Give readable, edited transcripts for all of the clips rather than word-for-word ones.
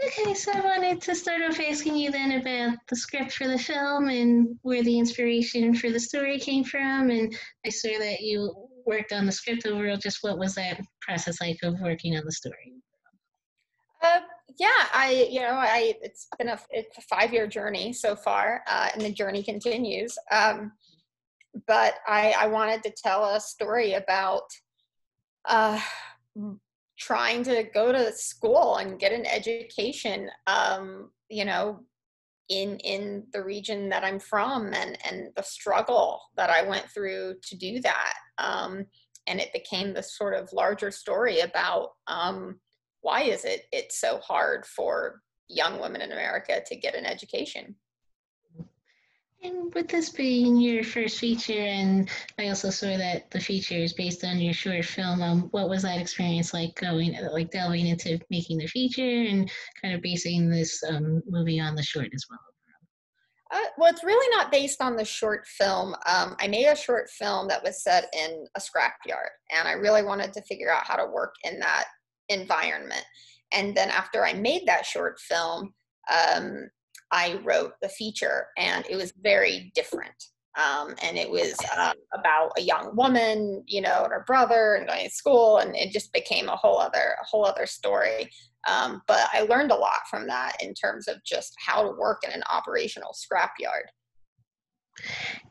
Okay, so I wanted to start off asking you then about the script for the film and where the inspiration for the story came from. And I saw that you worked on the script overall. Just what was that process like of working on the story? Uh, yeah, it's a 5-year journey so far, and the journey continues. But I wanted to tell a story about uh, trying to go to school and get an education. In the region that I'm from, and the struggle that I went through to do that. And it became this sort of larger story about why is it's so hard for young women in America to get an education. And with this being your first feature, and I also saw that the feature is based on your short film, what was that experience like like delving into making the feature and kind of basing this movie on the short as well? Well, it's really not based on the short film. I made a short film that was set in a scrapyard, and I really wanted to figure out how to work in that environment. And then after I made that short film, I wrote the feature, and it was very different. And it was about a young woman, and her brother, and going to school, and it just became a whole other story. But I learned a lot from that in terms of just how to work in an operational scrapyard.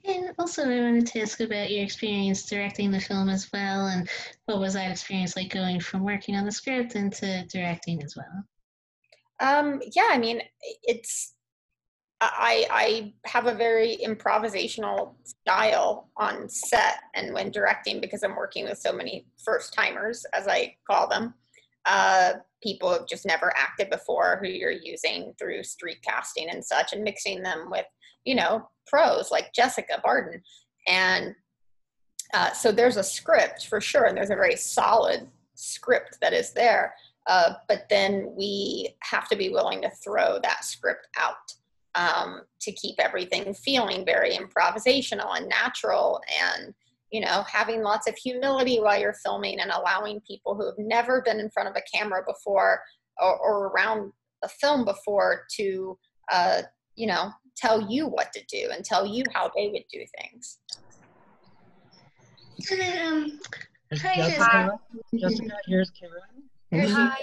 And also, I wanted to ask about your experience directing the film as well, and what was that experience like going from working on the script into directing as well? Yeah, I mean, I have a very improvisational style on set and when directing, because I'm working with so many first timers, as I call them. People who've just never acted before, who you're using through street casting and such, and mixing them with, pros like Jessica Barden. And so there's a script for sure, and there's a very solid script that is there. But then we have to be willing to throw that script out to keep everything feeling very improvisational and natural, and having lots of humility while you're filming, and allowing people who have never been in front of a camera before, or around a film before, to tell you what to do and tell you how they would do things. And then, hi, Jessica. Jessica, here's Karen. Hi,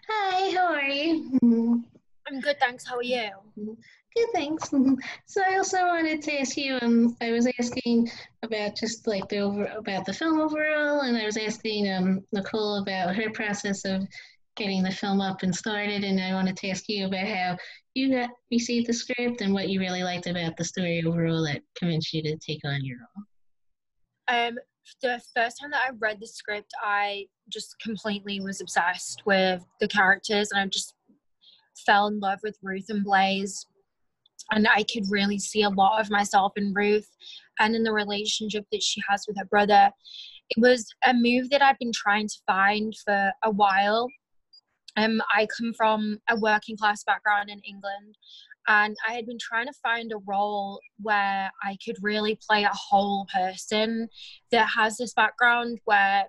Hi, how are you? I'm good, thanks. How are you? Good, thanks. So I also wanted to ask you. I was asking about just like about the film overall, and I was asking Nicole about her process of getting the film up and started, and I wanted to ask you about how you received the script and what you really liked about the story overall that convinced you to take on your role. The first time that I read the script, I just completely was obsessed with the characters, and I just fell in love with Ruth and Blaze. And I could really see a lot of myself in Ruth and in the relationship that she has with her brother. It was a move that I'd been trying to find for a while. I come from a working class background in England, and I had been trying to find a role where I could really play a whole person that has this background where,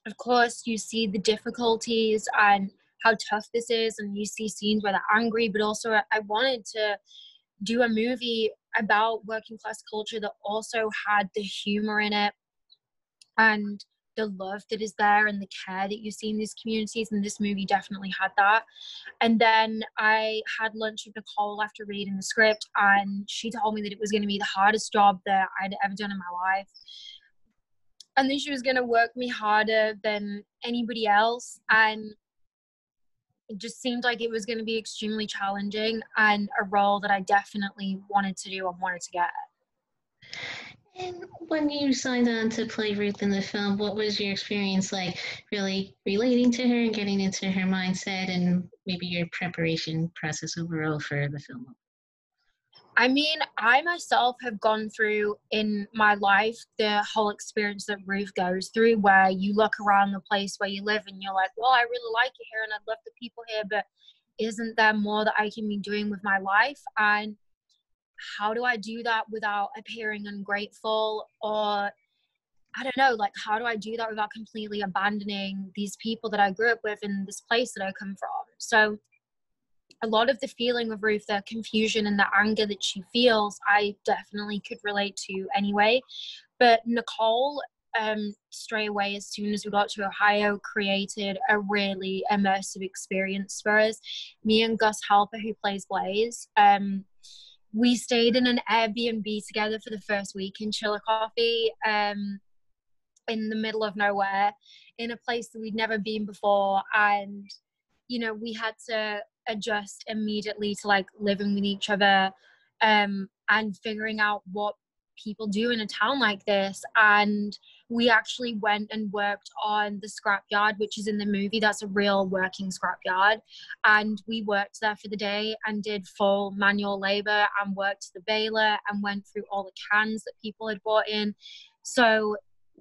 of course, you see the difficulties and how tough this is, and you see scenes where they're angry, but also I wanted to do a movie about working class culture that also had the humor in it and the love that is there and the care that you see in these communities, and this movie definitely had that. And then I had lunch with Nicole after reading the script, and she told me that it was going to be the hardest job that I'd ever done in my life, and then she was going to work me harder than anybody else, and it just seemed like it was going to be extremely challenging and a role that I definitely wanted to do and wanted to get. And when you signed on to play Ruth in the film, what was your experience like really relating to her and getting into her mindset, and maybe your preparation process overall for the film? I mean, I myself have gone through in my life the whole experience that Ruth goes through, where you look around the place where you live and you're like, well, I really like it here and I love the people here, but isn't there more that I can be doing with my life? And how do I do that without appearing ungrateful, or I don't know, like, how do I do that without completely abandoning these people that I grew up with in this place that I come from? So a lot of the feeling of Ruth, the confusion and the anger that she feels, I definitely could relate to anyway. But Nicole, straight away, as soon as we got to Ohio, created a really immersive experience for us. Me and Gus Halper, who plays Blaze, we stayed in an Airbnb together for the first week in Chillicothe, in the middle of nowhere, in a place that we'd never been before. And, you know, we had to adjust immediately to like living with each other, and figuring out what people do in a town like this. And we actually went and worked on the scrapyard, which is in the movie. That's a real working scrapyard. And we worked there for the day and did full manual labor and worked the baler and went through all the cans that people had brought in. So,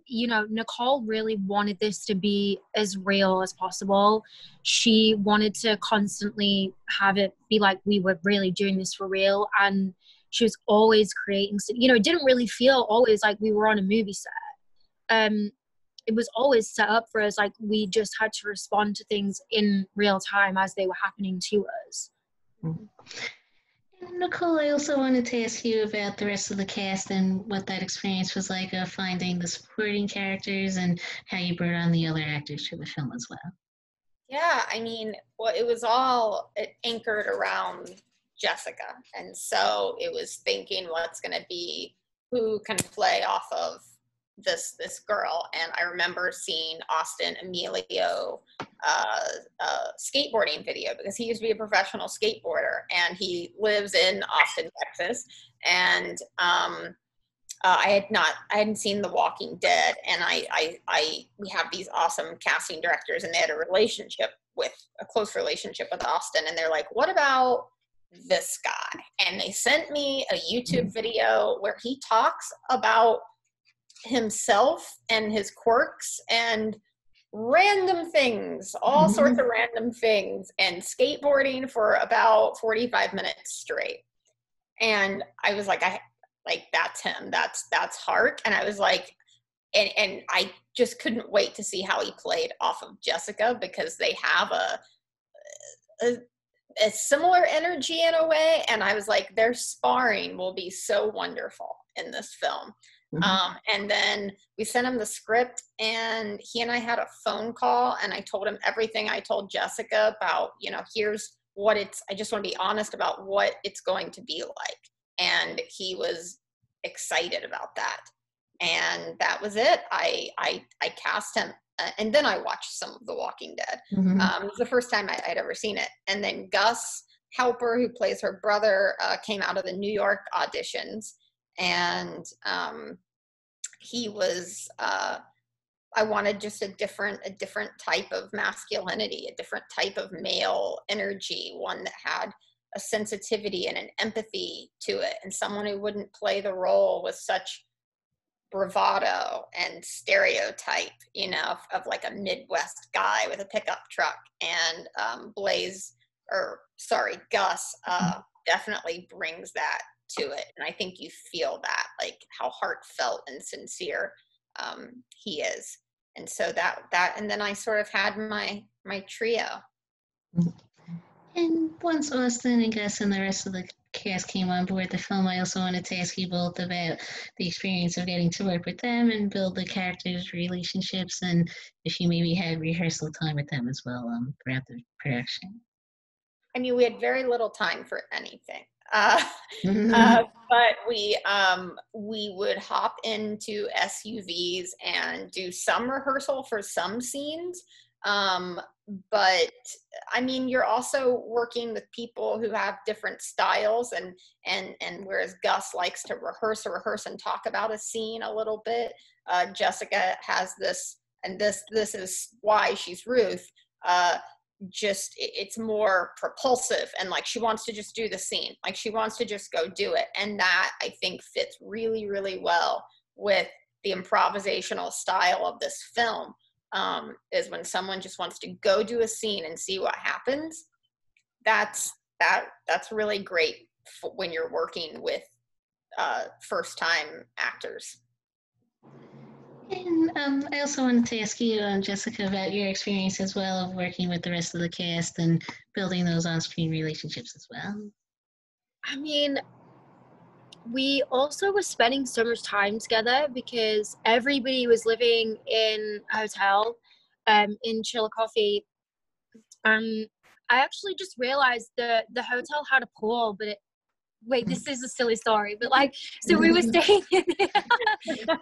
you know, Nicole really wanted this to be as real as possible. She wanted to constantly have it be like we were really doing this for real. And she was always creating, you know, it didn't really feel always like we were on a movie set. It was always set up for us, like we just had to respond to things in real time as they were happening to us. Nicole, I also wanted to ask you about the rest of the cast and what that experience was like of finding the supporting characters and how you brought on the other actors to the film as well. Yeah, I mean, well, it was all anchored around Jessica. And so it was thinking what's going to be, who can play off of this girl. And I remember seeing Austin Emilio skateboarding video, because he used to be a professional skateboarder and he lives in Austin, Texas. And I hadn't seen The Walking Dead, and we have these awesome casting directors, and they had a close relationship with Austin, and they're like, what about this guy? And they sent me a YouTube video where he talks about himself and his quirks and random things, all sorts of random things, and skateboarding for about 45 minutes straight. And I was like, that's him, that's Hart. And I was like, and I just couldn't wait to see how he played off of Jessica, because they have a similar energy in a way. And I was like, their sparring will be so wonderful in this film. And then we sent him the script, and he and I had a phone call, and I told him everything I told Jessica about, you know, here's what I just want to be honest about what it's going to be like. And he was excited about that. And that was it. I cast him, and then I watched some of The Walking Dead. It was the first time I'd ever seen it. And then Gus Halper, who plays her brother, came out of the New York auditions, and he was, I wanted just a different type of masculinity, a different type of male energy, one that had a sensitivity and an empathy to it, and someone who wouldn't play the role with such bravado and stereotype, you know, of like a Midwest guy with a pickup truck. And Gus definitely brings that to it. And I think you feel that, like how heartfelt and sincere he is. And so and then I sort of had my trio. And once Austin and Gus and the rest of the cast came on board the film, I also wanted to ask you both about the experience of getting to work with them and build the characters' relationships, and if you maybe had rehearsal time with them as well throughout the production. I mean, we had very little time for anything. But we would hop into SUVs and do some rehearsal for some scenes. But I mean, you're also working with people who have different styles, and whereas Gus likes to rehearse and talk about a scene a little bit, Jessica has this, and this is why she's Ruth. Just it's more propulsive, and like she wants to just do the scene, like she wants to just go do it. And that I think fits really, really well with the improvisational style of this film, is when someone just wants to go do a scene and see what happens. That's really great when you're working with first time actors. And I also wanted to ask you, Jessica, about your experience as well of working with the rest of the cast and building those on-screen relationships as well. I mean, we also were spending so much time together because everybody was living in a hotel in Chillicothe. I actually just realized the hotel had a pool, but wait, this is a silly story, but like, so we were staying in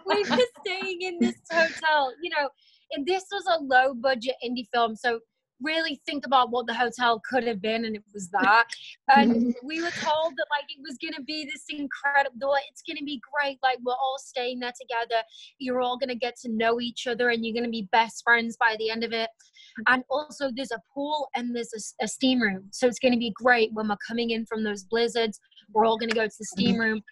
we were staying in this hotel, and this was a low budget indie film, so really think about what the hotel could have been, and it was that. And we were told that like it was gonna be this incredible, it's gonna be great, like we're all staying there together, you're all gonna get to know each other, and you're gonna be best friends by the end of it. And also there's a pool and there's a steam room, so it's gonna be great when we're coming in from those blizzards. We're all gonna go to the steam room.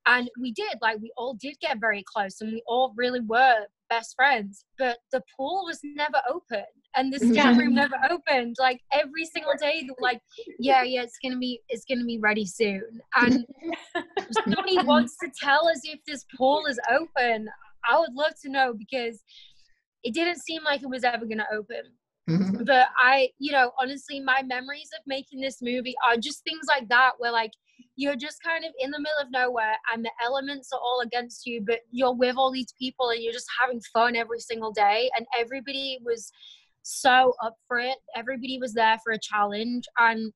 And we did, like, we all did get very close, and we all really were best friends, but the pool was never open and the steam room never opened. Like every single day they were like, yeah, it's gonna be ready soon. And somebody wants to tell us if this pool is open. I would love to know, because it didn't seem like it was ever gonna open. But honestly, my memories of making this movie are just things like that, where like you're just kind of in the middle of nowhere and the elements are all against you, but you're with all these people and you're just having fun every single day. And everybody was so up for it. Everybody was there for a challenge. And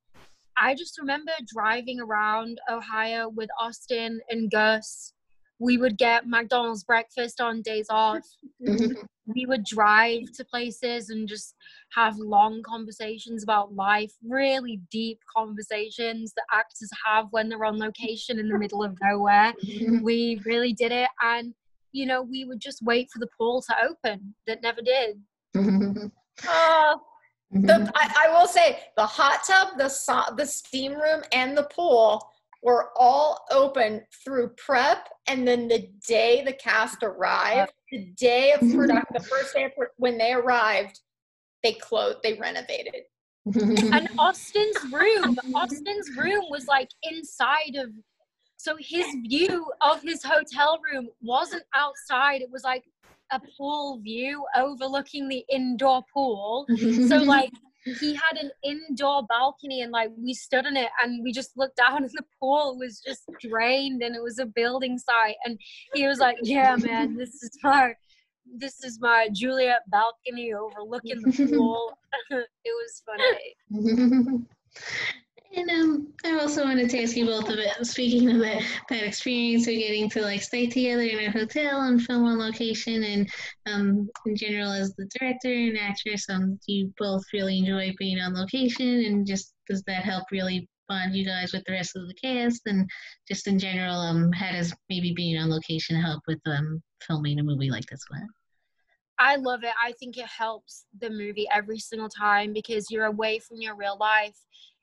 I just remember driving around Ohio with Austin and Gus. We would get McDonald's breakfast on days off. We would drive to places and just have long conversations about life, really deep conversations that actors have when they're on location in the middle of nowhere. We really did it. And, we would just wait for the pool to open. That never did. I will say the hot tub, the steam room, and the pool were all open through prep, and then the day the cast arrived, the day of production, the first day when they arrived, they closed, they renovated. And Austin's room was like inside of, so his view of his hotel room wasn't outside, it was like a pool view overlooking the indoor pool. So like he had an indoor balcony, and like we stood in it and we just looked down and the pool was just drained and it was a building site. And he was like, yeah, man, this is my Juliet balcony overlooking the pool. It was funny. And I also wanted to ask you both about, speaking of that experience of getting to like stay together in a hotel and film on location, and in general as the director and actress, do you both really enjoy being on location, and just does that help really bond you guys with the rest of the cast? And just in general, how does maybe being on location help with filming a movie like this one? I love it. I think it helps the movie every single time, because you're away from your real life.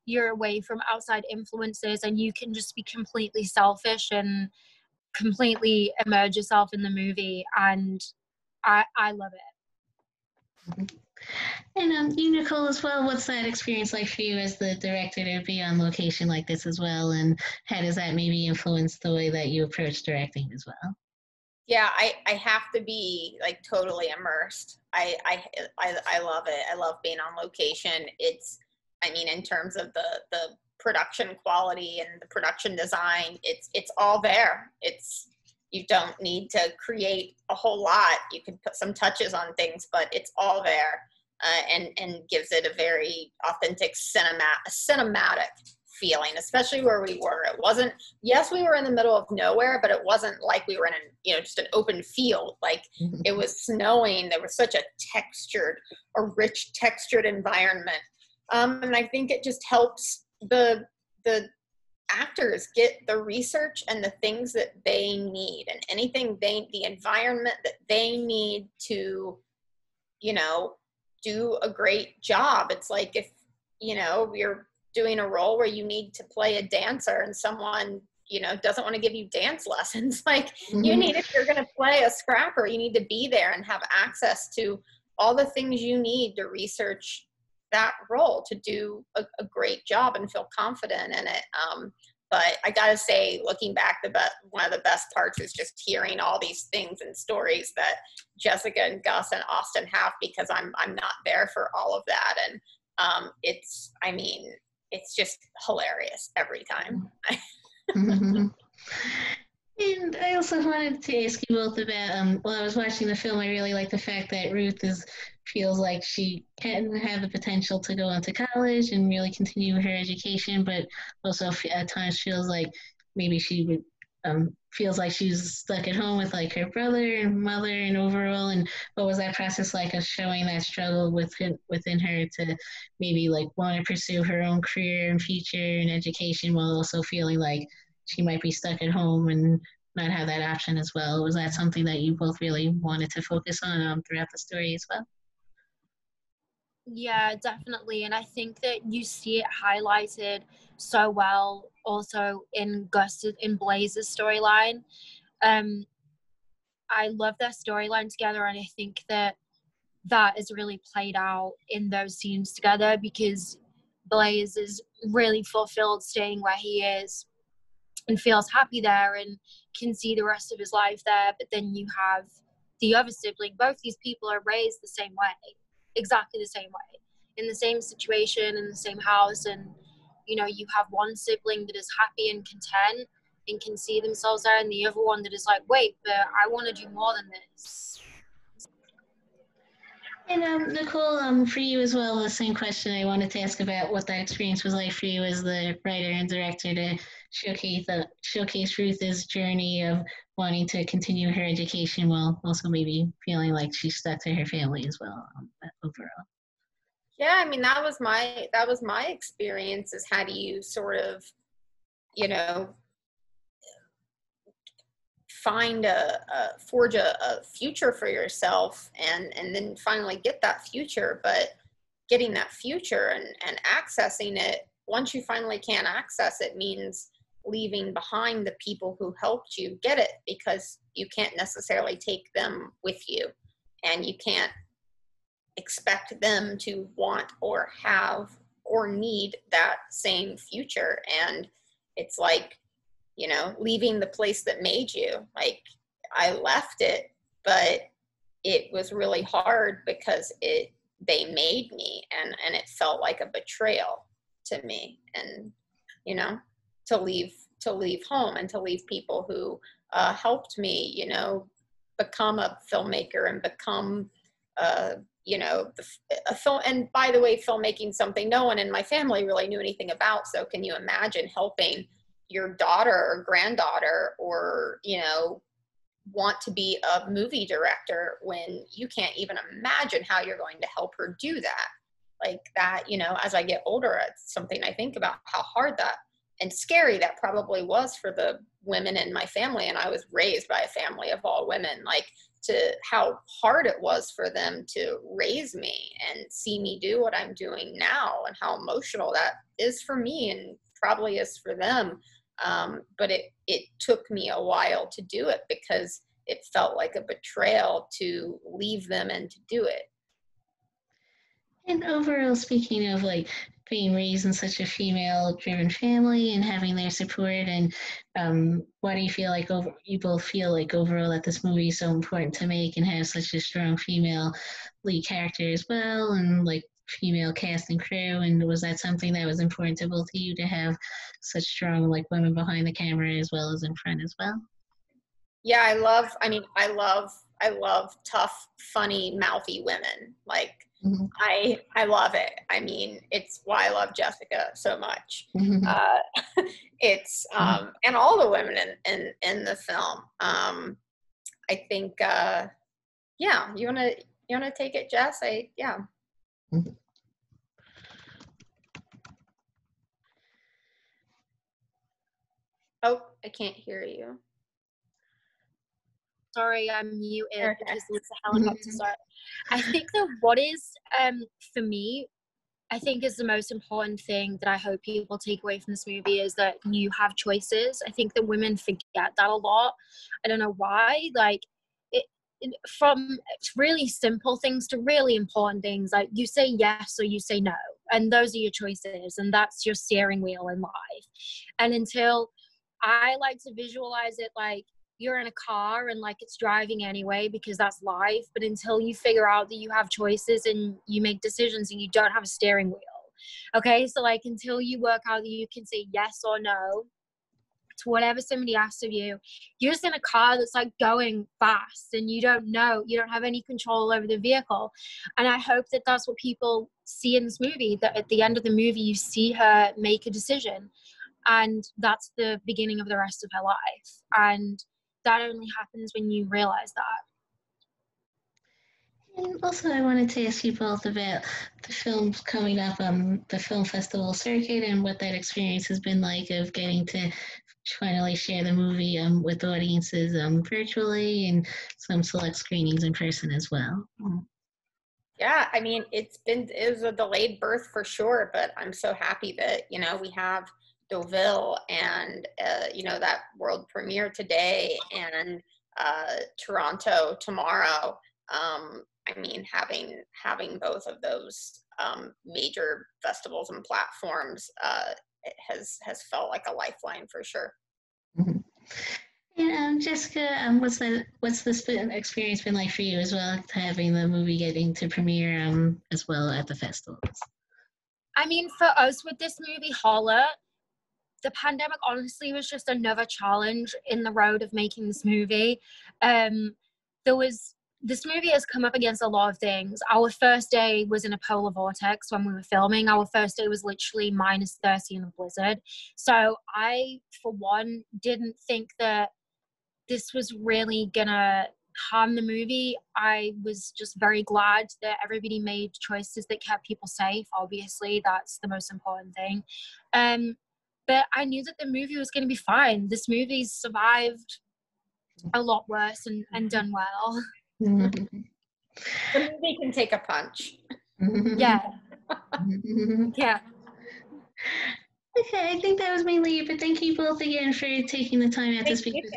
You're away from outside influences, and you can just be completely selfish and completely immerse yourself in the movie. And I love it. And you, Nicole, as well, what's that experience like for you as the director to be on location like this as well? And how does that maybe influence the way that you approach directing as well? Yeah, I have to be like totally immersed. I love it. I love being on location. In terms of the production quality and the production design, it's all there. You don't need to create a whole lot. You can put some touches on things, but it's all there, and gives it a very authentic cinematic feeling, especially where we were. It wasn't, yes, we were in the middle of nowhere, but it wasn't like we were in just an open field. Like it was snowing. There was such a rich textured environment. And I think it just helps the actors get the research and the things that they need, and anything the environment that they need to, do a great job. It's like if, you're doing a role where you need to play a dancer and someone, doesn't want to give you dance lessons. Like you need, if you're going to play a scrapper, you need to be there and have access to all the things you need to research that role to do a great job and feel confident in it. But I gotta say, looking back, one of the best parts is just hearing all these things and stories that Jessica and Gus and Austin have, because I'm not there for all of that. And it's just hilarious every time. And I also wanted to ask you both about, while I was watching the film, I really like the fact that Ruth feels like she can have the potential to go on to college and really continue her education, but also at times feels like maybe she would, feels like she's stuck at home with like her brother and mother and overall. And what was that process like of showing that struggle within her to maybe like want to pursue her own career and future and education while also feeling like she might be stuck at home and not have that option as well? Was that something that you both really wanted to focus on throughout the story as well? Yeah, definitely. And I think that you see it highlighted so well also in Blaze's storyline. I love their storyline together, and I think that is really played out in those scenes together, because Blaze is really fulfilled staying where he is and feels happy there and can see the rest of his life there. But then you have the other sibling. Both these people are raised the same way, exactly the same way, in the same situation, in the same house. And, you know, you have one sibling that is happy and content and can see themselves there, and the other one that is like, wait, but I want to do more than this. And Nicole, for you as well, the same question. I wanted to ask about what that experience was like for you as the writer and director to showcase Ruth's journey of wanting to continue her education while also maybe feeling like she's stuck to her family as well, overall. Yeah, I mean, that was my experience, is how do you sort of, you know, find forge a future for yourself and then finally get that future. But getting that future and accessing it, once you finally can access it, means leaving behind the people who helped you get it, because you can't necessarily take them with you, and you can't expect them to want or have or need that same future. And it's like, you know, leaving the place that made you. Like, I left it, but it was really hard because they made me, and it felt like a betrayal to me. And, you know, to leave home and to leave people who helped me, you know, become a filmmaker and become you know, a film. And by the way, filmmaking, something no one in my family really knew anything about. So can you imagine helping your daughter or granddaughter, or, you know, want to be a movie director when you can't even imagine how you're going to help her do that? Like that, you know, as I get older, it's something I think about, how hard that and scary that probably was for the women in my family. And I was raised by a family of all women, like, to how hard it was for them to raise me and see me do what I'm doing now, and how emotional that is for me and probably is for them. But it took me a while to do it, because it felt like a betrayal to leave them and to do it. And overall, speaking of like being raised in such a female-driven family and having their support, and why do you feel like you both feel like overall that this movie is so important to make and have such a strong female lead character as well, and like female cast and crew? And was that something that was important to both of you, to have such strong like women behind the camera as well as in front as well? Yeah, I love tough, funny, mouthy women. Like, mm-hmm. I love it. I mean, it's why I love Jessica so much. Mm-hmm. It's and all the women in the film. I think yeah, you wanna take it, Jess? Yeah. Mm-hmm. Oh, I can't hear you. Sorry, I'm muted because there's a helicopter. So I think that what is, for me, I think is the most important thing that I hope people take away from this movie is that you have choices. I think that women forget that a lot. I don't know why. Like, from really simple things to really important things. Like, you say yes or you say no. and those are your choices, and that's your steering wheel in life. And until I like to visualize it like you're in a car and like it's driving anyway, because that's life. But until you figure out that you have choices and you make decisions and you don't have a steering wheel. Okay, so like until you work out that you can say yes or no to whatever somebody asks of you, you're just in a car that's like going fast and you don't know, you don't have any control over the vehicle. And I hope that that's what people see in this movie, that at the end of the movie you see her make a decision, and that's the beginning of the rest of her life. And that only happens when you realize that. And also, I wanted to ask you both about the films coming up on the film festival circuit and what that experience has been like of getting to finally share the movie with audiences virtually and some select screenings in person as well. Yeah, I mean, it was a delayed birth for sure, but I'm so happy that, you know, we have Deauville and, you know, that world premiere today and Toronto tomorrow. I mean, having both of those major festivals and platforms, it has felt like a lifeline for sure. Mm-hmm. And Jessica, what's this experience been like for you as well, having the movie getting to premiere as well at the festivals? I mean, for us with this movie, Holler, the pandemic honestly was just another challenge in the road of making this movie. This movie has come up against a lot of things. Our first day was in a polar vortex when we were filming. Our first day was literally -30 in a blizzard. So I, for one, didn't think that this was really gonna harm the movie. I was just very glad that everybody made choices that kept people safe. Obviously, that's the most important thing. But I knew that the movie was going to be fine. This movie's survived a lot worse and done well. Mm-hmm. The movie can take a punch. Yeah. Yeah. Okay, I think that was mainly it, but thank you both again for taking the time out to speak with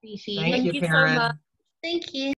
me. Thank you, Karen. So much. Thank you.